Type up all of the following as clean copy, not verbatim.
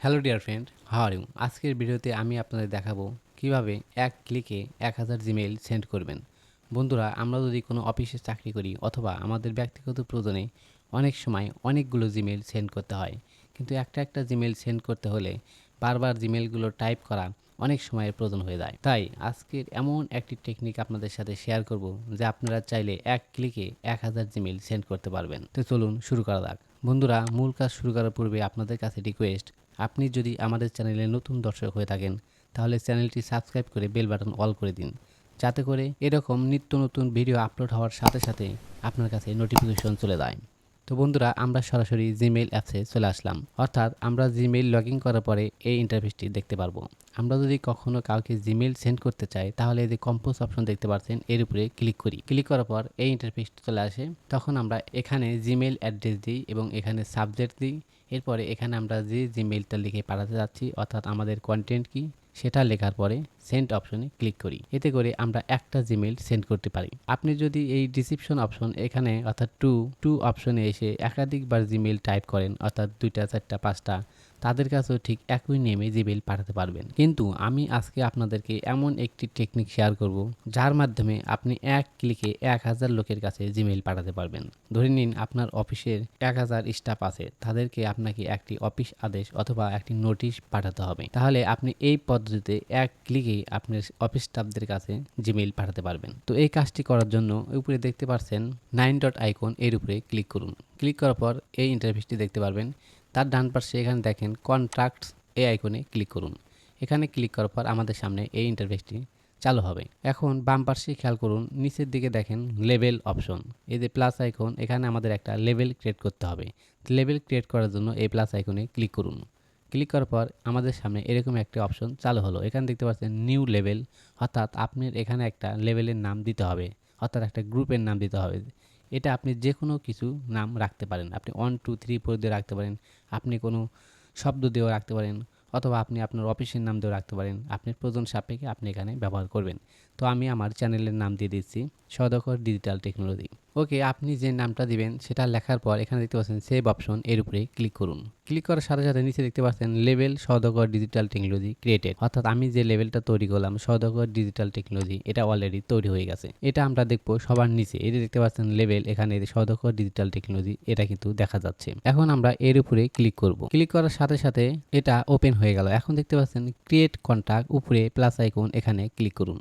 Hello dear friend, how are you? আজকের ভিডিওতে আমি আপনাদের দেখাবো কিভাবে এক ক্লিকে 1000 জিমেইল সেন্ড করবেন। বন্ধুরা, আমরা যদি কোনো অফিসে চাকরি করি অথবা আমাদের ব্যক্তিগত প্রয়োজনে অনেক সময় অনেকগুলো জিমেইল সেন্ড করতে হয়, কিন্তু একটা একটা জিমেইল সেন্ড করতে হলে বারবার জিমেইলগুলো টাইপ করা অনেক সময়ের প্রয়োজন হয়ে যায়। তাই আজকের এমন একটি টেকনিক আপনাদের সাথে শেয়ার করব যে আপনারা চাইলে এক ক্লিকে 1000 জিমেইল সেন্ড করতে পারবেন। তো চলুন শুরু করা যাক। বন্ধুরা, মূল কাজ শুরু করার পূর্বে আপনাদের কাছে রিকোয়েস্ট, আপনি যদি আমাদের চ্যানেলে নতুন দর্শক হয়ে থাকেন তাহলে চ্যানেলটি সাবস্ক্রাইব করে বেল বাটন অল করে দিন, যাতে করে এরকম নিত্য নতুন ভিডিও আপলোড হওয়ার সাথে সাথে আপনার কাছে নোটিফিকেশন চলে যায়। তো বন্ধুরা, আমরা সরাসরি জিমেইল অ্যাপসে চলে আসলাম, অর্থাৎ আমরা জিমেইল লগ ইন করার পরে এই ইন্টারফেসটি দেখতে পারবো। আমরা যদি কখনো কাউকে জিমেইল সেন্ড করতে চাই তাহলে এই যে কম্পোজ অপশন দেখতে পাচ্ছেন, এর উপরে ক্লিক করি। ক্লিক করার পর এই ইন্টারফেসটি চলে আসে। তখন আমরা এখানে জিমেইল অ্যাড্রেস দিই এবং এখানে সাবজেক্ট দিই। এরপরে এখানে আমরা যে জিমেইলটা লিখে পাঠাতে যাচ্ছি, অর্থাৎ আমাদের কন্টেন্ট কি সেটা লেখার পরে সেন্ড অপশনে ক্লিক করি। এতে করে আমরা একটা জিমেইল সেন্ড করতে পারি। আপনি যদি এই ডিসক্রিপশন অপশন এখানে অর্থাৎ টু অপশনে এসে একাধিকবার জিমেইল টাইপ করেন, অর্থাৎ 2টা 4টা 5টা, তাদের কাছেও ঠিক একই নেমে জিমেইল পাঠাতে পারবেন। কিন্তু আমি আজকে আপনাদেরকে এমন একটি টেকনিক শেয়ার করব যার মাধ্যমে আপনি এক ক্লিকে 1000 লোকের কাছে জিমেইল পাঠাতে পারবেন। ধরে নিন আপনার অফিসের 1000 স্টাফ আছে, তাদেরকে আপনাকে একটি অফিস আদেশ অথবা একটি নোটিশ পাঠাতে হবে। তাহলে আপনি এই পদ্ধতিতে এক ক্লিকেই আপনার অফিস স্টাফদের কাছে জিমেইল পাঠাতে পারবেন। তো এই কাজটি করার জন্য উপরে দেখতে পাচ্ছেন 9 ডট আইকন, এর উপরে ক্লিক করুন। ক্লিক করার পর এই ইন্টারফেসটি দেখতে পারবেন। তার ডান পাশে এখানে দেখেন কন্ট্রাক্টস, এই আইকনে ক্লিক করুন। এখানে ক্লিক করার পর আমাদের সামনে এই ইন্টারফেসটি চালু হবে। এখন বাম পাশে খেয়াল করুন, নিচের দিকে দেখেন লেবেল অপশন, এই যে প্লাস আইকন, এখানে আমাদের একটা লেবেল ক্রিয়েট করতে হবে। লেবেল ক্রিয়েট করার জন্য এই প্লাস আইকনে ক্লিক করুন। ক্লিক করার পর আমাদের সামনে এরকম একটা অপশন চালু হলো। এখানে দেখতে পাচ্ছেন নিউ লেবেল, অর্থাৎ আপনার এখানে একটা লেবেলের নাম দিতে হবে, অর্থাৎ একটা গ্রুপের নাম দিতে হবে। এটা আপনি যে কোনো কিছু নাম রাখতে পারেন। আপনি 1 2 3 4 দিয়ে রাখতে পারেন, আপনি কোনো শব্দ দিয়েও রাখতে পারেন, অথবা আপনি আপনার অফিসের নাম দিয়েও রাখতে পারেন। আপনার প্রয়োজন সাপেক্ষে আপনি এখানে ব্যবহার করবেন। তো আমি আমার চ্যানেলের নাম দিয়ে দিচ্ছি সওদাগর ডিজিটাল টেকনোলজি। ওকে, আপনি যে নামটা দিবেন সেটা লেখার পর এখানে দেখতে পাচ্ছেন সেভ অপশন, এর উপরে ক্লিক করুন। ক্লিক করার সাথে সাথে নিচে দেখতে পাচ্ছেন লেভেল সওদাগর ডিজিটাল টেকনোলজি ক্রিয়েটেড, অর্থাৎ আমি যে লেভেলটা তৈরি করলাম সওদাগর ডিজিটাল টেকনোলজি, এটা অলরেডি তৈরি হয়ে গেছে। এটা আমরা দেখবো সবার নিচে, এই যে দেখতে পাচ্ছেন লেভেল, এখানে সওদাগর ডিজিটাল টেকনোলজি, এটা কিন্তু দেখা যাচ্ছে। এখন আমরা এর উপরে ক্লিক করব। ক্লিক করার সাথে সাথে এটা ওপেন হয়ে গেল। এখন দেখতে পাচ্ছেন ক্রিয়েট কন্টাক্ট, উপরে প্লাস আইকন, এখানে ক্লিক করুন।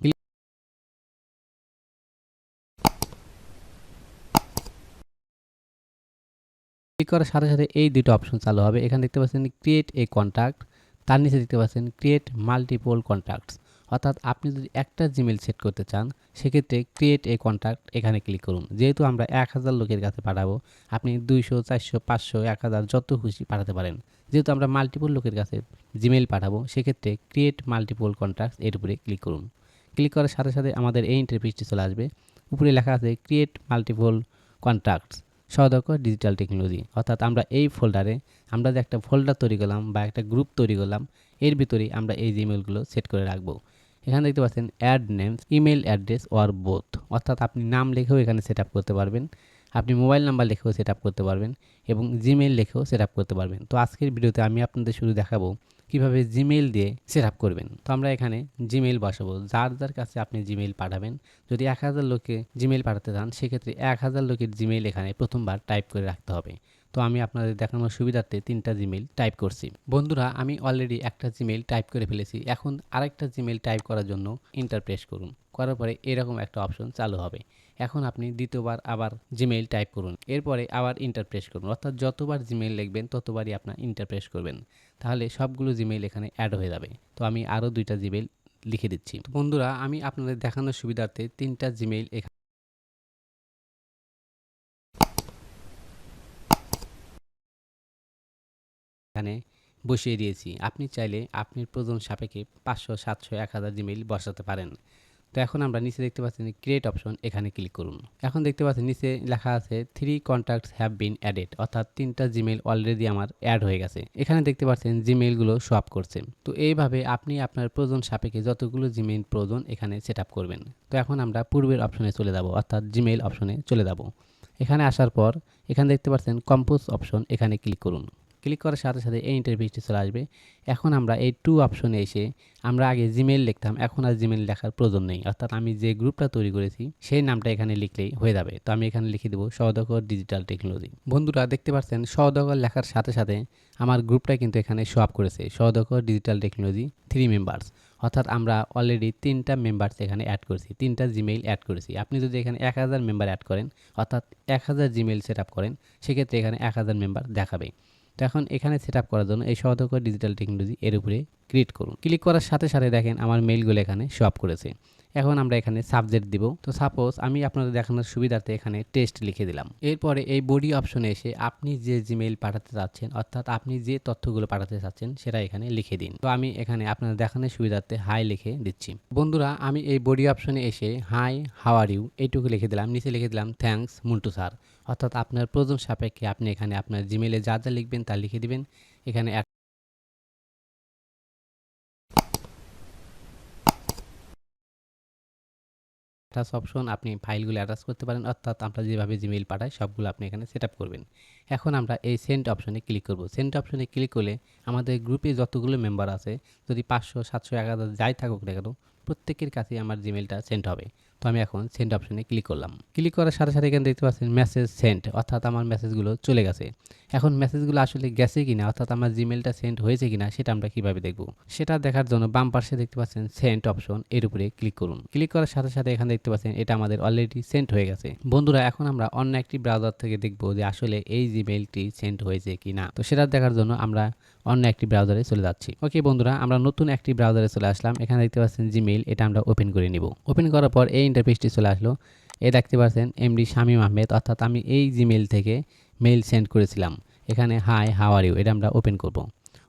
ক্লিক করার সাথে সাথে এই দুটো অপশন চালু হবে। এখানে দেখতে পাচ্ছেন ক্রিয়েট এ কন্ট্যাক্ট, তার নিচে দেখতে পাচ্ছেন ক্রিয়েট মাল্টিপল কন্ট্যাক্টস, অর্থাৎ আপনি যদি একটা জিমেল সেট করতে চান সেক্ষেত্রে ক্রিয়েট এ কন্ট্যাক্ট, এখানে ক্লিক করুন। যেহেতু আমরা 1000 লোকের কাছে পাঠাবো, আপনি 200 400 500 1000 যত খুশি পাঠাতে পারেন। যেহেতু আমরা মাল্টিপল লোকের কাছে জিমেল পাঠাবো সেক্ষেত্রে ক্রিয়েট মাল্টিপল কন্ট্যাক্টস, এর উপরে ক্লিক করুন। ক্লিক করার সাথে সাথে আমাদের এই ইন্টারফেসটি চলে আসবে। উপরে লেখা আছে ক্রিয়েট মাল্টিপল কন্ট্যাক্টস সওদাগর ডিজিটাল টেকনোলজি, অর্থাৎ আমরা এই ফোল্ডারে আমরা যে একটা ফোল্ডার তৈরি করলাম বা একটা গ্রুপ তৈরি করলাম, এর ভিতরেই আমরা এই জিমেলগুলো সেট করে রাখবো। এখানে দেখতে পাচ্ছেন add names, email address or both, অর্থাৎ আপনি নাম লিখেও এখানে সেট আপ করতে পারবেন, আপনি মোবাইল নাম্বার লিখেও সেট আপ করতে পারবেন এবং জিমেইল লিখেও সেট আপ করতে পারবেন। তো আজকের ভিডিওতে আমি আপনাদের শুধু দেখাবো কিভাবে জিমেইল দিয়ে সেট আপ করবেন। তো আমরা এখানে জিমেইল বসাবো, যার যার কাছে আপনি জিমেইল পাঠাবেন। যদি 1000 লোককে জিমেইল পাঠাতে চান সেক্ষেত্রে 1000 লোকের জিমেইল এখানে প্রথমবার টাইপ করে রাখতে হবে। তো আমি আপনাদের দেখানোর সুবিধার্থে 3টা জিমেইল টাইপ করছি। বন্ধুরা, আমি অলরেডি একটা জিমেইল টাইপ করে ফেলেছি। এখন আরেকটা জিমেইল টাইপ করার জন্য এন্টার প্রেস করুন। করার পরে এরকম একটা অপশন চালু হবে। এখন আপনি দ্বিতীয়বার আবার জিমেইল টাইপ করুন, এরপরে আবার এন্টার প্রেস করুন, অর্থাৎ যতবার জিমেইল লিখবেন ততবারই আপনার এন্টার প্রেস করবেন। তাহলে সবগুলো জিমেইল এখানে অ্যাড হয়ে যাবে। তো আমি আরও 2টা জিমেইল লিখে দিচ্ছি। তো বন্ধুরা, আমি আপনাদের দেখানোর সুবিধার্থে 3টা জিমেইল এখানে বসিয়ে দিয়েছি। আপনি চাইলে আপনি প্রয়োজন সাপেক্ষে 500 700 1000 জিমেইল বসাতে পারেন। তো এখন আমরা নিচে দেখতে পাচ্ছেন ক্রিয়েট অপশন, এখানে ক্লিক করুন। এখন দেখতে পাচ্ছেন নিচে লেখা আছে 3 কন্ট্যাক্টস হ্যাভ বিন অ্যাডেড, অর্থাৎ 3টা জিমেইল অলরেডি আমার অ্যাড হয়ে গেছে। এখানে দেখতে পাচ্ছেন জিমেইলগুলো শো আপ করছে। তো এইভাবে আপনি আপনার প্রয়োজন সাপেক্ষে যতগুলো জিমেইল প্রয়োজন এখানে সেট আপ করবেন। তো এখন আমরা পূর্বের অপশনে চলে যাব, অর্থাৎ জিমেইল অপশনে চলে যাব। এখানে আসার পর এখানে দেখতে পাচ্ছেন কম্পোজ অপশন, এখানে ক্লিক করুন। ক্লিক করার সাথে সাথে এই ইন্টারফেসটি চলে আসবে। এখন আমরা এই টু অপশনে এসে আমরা আগে জিমেইল লিখতাম, এখন আর জিমেইল লেখার প্রয়োজন নেই। অর্থাৎ আমি যে গ্রুপটা তৈরি করেছি সেই নামটা এখানে লিখলেই হয়ে যাবে। তো আমি এখানে লিখে দেবো সওদাগর ডিজিটাল টেকনোলজি। বন্ধুরা দেখতে পাচ্ছেন সওদাগর লেখার সাথে সাথে আমার গ্রুপটা কিন্তু এখানে শো আপ করেছে, সওদাগর ডিজিটাল টেকনোলজি 3 মেম্বার্স। অর্থাৎ আমরা অলরেডি 3টা মেম্বার্স এখানে অ্যাড করেছি, 3টা জিমেইল অ্যাড করেছি। আপনি যদি এখানে 1000 মেম্বার অ্যাড করেন, অর্থাৎ 1000 জিমেইল সেট আপ করেন, সেক্ষেত্রে এখানে 1000 মেম্বার দেখাবে। তো এখন এখানে সেট আপ করার জন্য এই সওদাগর ডিজিটাল টেকনোলজি এর উপরে ক্লিক করুন। ক্লিক করার সাথে সাথে দেখেন আমার মেইলগুলো এখানে শো আপ করেছে। এখন আমরা এখানে সাবজেক্ট দিব। তো সাপোজ আমি আপনাদের দেখানোর সুবিধার্থে এখানে টেস্ট লিখে দিলাম। এরপরে এই বডি অপশনে এসে আপনি যে জিমেইল পাঠাতে চাচ্ছেন, অর্থাৎ আপনি যে তথ্যগুলো পাঠাতে চাচ্ছেন সেটা এখানে লিখে দিন। তো আমি এখানে আপনাদের দেখানোর সুবিধার্থে হাই লিখে দিচ্ছি। বন্ধুরা আমি এই বডি অপশনে এসে হাই হাউ আর ইউ এইটুকু লিখে দিলাম, নিচে লিখে দিলাম থ্যাঙ্কস মুন্টু স্যার। অর্থাৎ আপনার প্রয়োজন সাপেক্ষে আপনি এখানে আপনার জিমেইলে যা যা লিখবেন তা লিখে দিবেন। এখানে অ্যাটাচ অপশন, আপনি ফাইলগুলো অ্যাটাচ করতে পারেন। অর্থাৎ আমরা যেভাবে জিমেইল পাঠাই সবগুলো আপনি এখানে সেট আপ করবেন। এখন আমরা এই সেন্ড অপশনে ক্লিক করব। সেন্ড অপশনে ক্লিক করলে আমাদের গ্রুপে যতগুলো মেম্বার আছে, যদি 500 700 1000 যাই থাকুক না কেন, প্রত্যেকের কাছে আমার জিমেইলটা সেন্ড হবে। তো আমি এখন সেন্ড অপশনে ক্লিক করলাম। ক্লিক করার সাথে সাথে এখানে দেখতে পাচ্ছেন মেসেজ সেন্ড, অর্থাৎ আমার মেসেজগুলো চলে গেছে। এখন মেসেজগুলো আসলে গেছে কিনা, অর্থাৎ আমার জিমেইলটা সেন্ড হয়েছে কিনা সেটা আমরা কিভাবে দেখব? সেটা দেখার জন্য বাম পাশে দেখতে পাচ্ছেন সেন্ড অপশন, এর উপরে ক্লিক করুন। ক্লিক করার সাথে সাথে এখানে দেখতে পাচ্ছেন এটা আমাদের অলরেডি সেন্ড হয়ে গেছে। বন্ধুরা এখন আমরা অন্য একটি ব্রাউজার থেকে দেখব যে আসলে এই জিমেইলটি সেন্ড হয়েছে কিনা। তো সেটা দেখার জন্য আমরা অন্য একটি ব্রাউজারে চলে যাচ্ছি। ওকে বন্ধুরা, আমরা নতুন একটি ব্রাউজারে চলে আসলাম। এখানে দেখতে পাচ্ছেন জিমেইল, এটা আমরা ওপেন করে নিব। ওপেন করার পর এই ইন্টারফেসটি চলে আসলো। এই দেখতে পাচ্ছেন এমডি শামীম আহমেদ, অর্থাৎ আমি এই জিমেইল থেকে মেইল সেন্ড করেছিলাম। এখানে হাই হাউ আর ইউ, এটা আমরা ওপেন করব।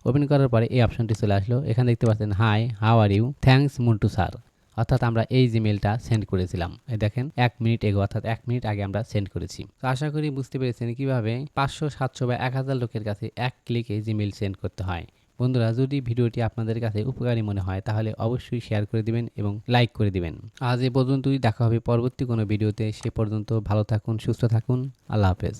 ওপেন করার পরে এই অপশনটি চলে আসলো। এখানে দেখতে পাচ্ছেন hi how are you thanks Muntu sir, অর্থাৎ আমরা এই জিমেইলটা সেন্ড করেছিলাম। এই দেখেন 1 মিনিট এগো, অর্থাৎ 1 মিনিট আগে আমরা সেন্ড করেছি। তো আশা করি বুঝতে পেরেছেন কিভাবে 500 700 বা 1000 লোকের কাছে এক ক্লিকে জিমেইল সেন্ড করতে হয়। বন্ধুরা যদি ভিডিওটি আপনাদের কাছে উপকারী মনে হয় তাহলে অবশ্যই শেয়ার করে দিবেন এবং লাইক করে দিবেন। আজ এ পর্যন্তই, দেখা হবে পরবর্তী কোনো ভিডিওতে। সে পর্যন্ত ভালো থাকুন, সুস্থ থাকুন। আল্লাহ হাফেজ।